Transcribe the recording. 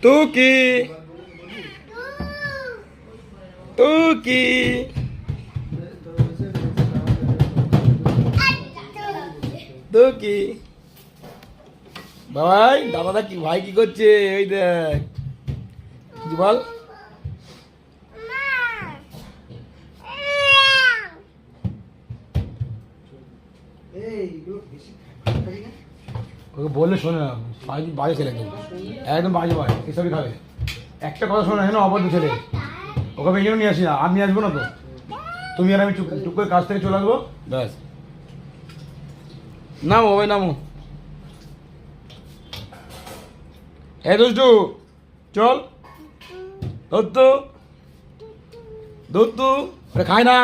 টুকি টুকি টুকি ভাই দাদা কি ভাই কি করছে ওই দেখ কিছু বল ওকে বললে শোনে না বাজে ছেলে একদম বাজে ভাই এসবই খাবে একটা কথা শোনে না অবদ্ধ ছেলে ওকে আমি নিয়ে আসি না আমি আসবো না তো তুমি আর আমি টুক করে কাজ থেকে চলে আসবো ব্যাস নামো ভাই নামো হ্যাঁ দুষ্টু চল দত্তু দত্তু খায় না